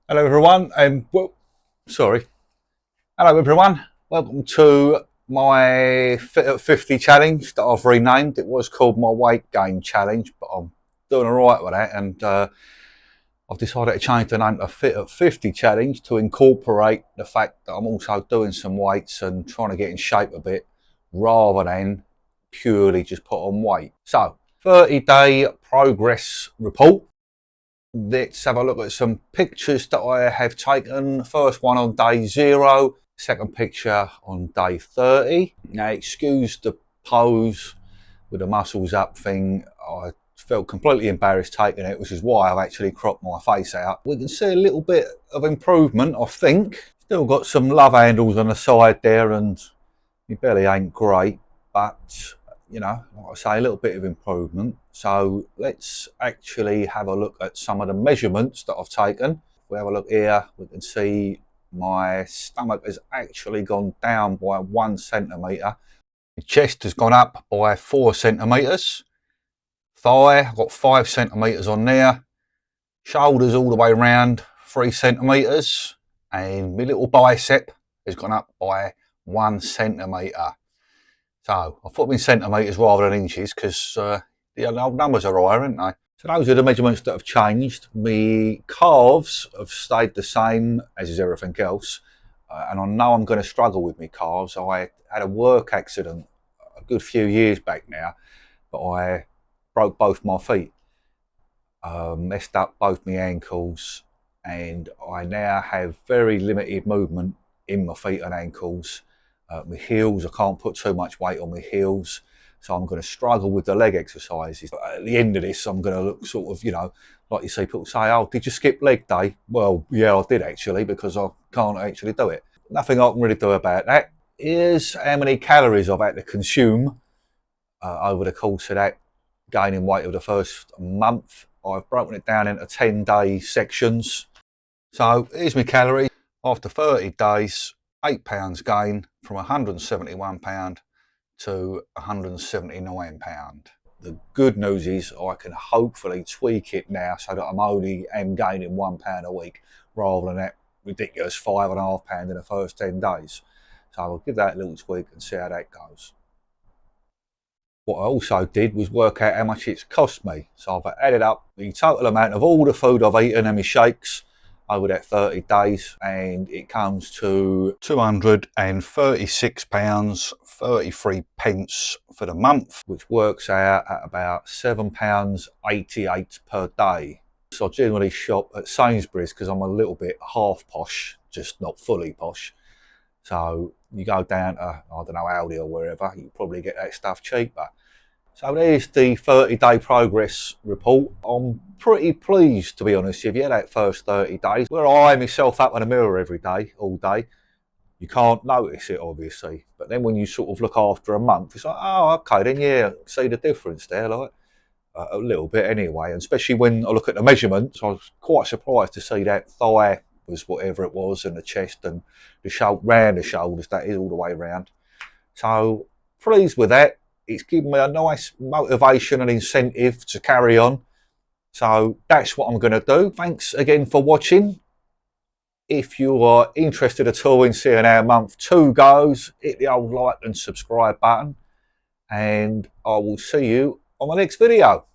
Hello everyone, sorry. Hello everyone, welcome to my Fit at 50 challenge that I've renamed. It was called my weight gain challenge, but I'm doing alright with that, and I've decided to change the name to Fit at 50 challenge to incorporate the fact that I'm also doing some weights and trying to get in shape a bit rather than purely just put on weight. So, 30-day progress report. Let's have a look at some pictures that I have taken. First one on day 0, second picture on day 30. Now, excuse the pose with the muscles up thing. I felt completely embarrassed taking it, which is why I've actually cropped my face out. We can see a little bit of improvement, I think. Still got some love handles on the side there, and my belly ain't great, but you know, like I say, a little bit of improvement. So let's actually have a look at some of the measurements that I've taken. If we have a look here, we can see my stomach has actually gone down by 1 centimetre. My chest has gone up by 4 centimetres. Thigh, I've got 5 centimetres on there. Shoulders all the way around, 3 centimetres. And my little bicep has gone up by 1 centimetre. So I've put them in centimetres rather than inches because the old numbers are higher, aren't they? So those are the measurements that have changed. My calves have stayed the same as is everything else. And I know I'm going to struggle with my calves. I had a work accident a good few years back now, but I broke both my feet, messed up both my ankles, and I now have very limited movement in my feet and ankles. My heels, I can't put too much weight on my heels, so I'm going to struggle with the leg exercises. But at the end of this, I'm going to look sort of, you know, like you see people say, oh, did you skip leg day? Well, yeah, I did actually, because I can't actually do it. Nothing I can really do about that. Here's how many calories I've had to consume over the course of that gaining weight of the first month. I've broken it down into 10-day sections. So here's my calories. After 30 days, £8 gain from £171 to £179. The good news is I can hopefully tweak it now so that I'm only gaining £1 a week rather than that ridiculous £5.5 in the first 10 days. So I'll give that a little tweak and see how that goes. What I also did was work out how much it's cost me. So I've added up the total amount of all the food I've eaten and my shakes over that 30 days, and it comes to £236.33 for the month, which works out at about £7.88 per day. So I generally shop at Sainsbury's because I'm a little bit half posh, just not fully posh. So you go down to, I don't know, Aldi or wherever, you probably get that stuff cheaper. So there's the 30-day progress report. I'm pretty pleased, to be honest with you, that first 30 days. Where I eye myself up in the mirror every day, all day, you can't notice it, obviously. But then when you sort of look after a month, it's like, oh, okay, then yeah, see the difference there, like a little bit anyway. And especially when I look at the measurements, I was quite surprised to see that thigh was whatever it was, and the chest and the shoulder, round the shoulders, that is all the way around. So pleased with that. It's given me a nice motivation and incentive to carry on. So that's what I'm going to do. Thanks again for watching. If you are interested at all in seeing how month 2 goes, hit the old like and subscribe button, and I will see you on the next video.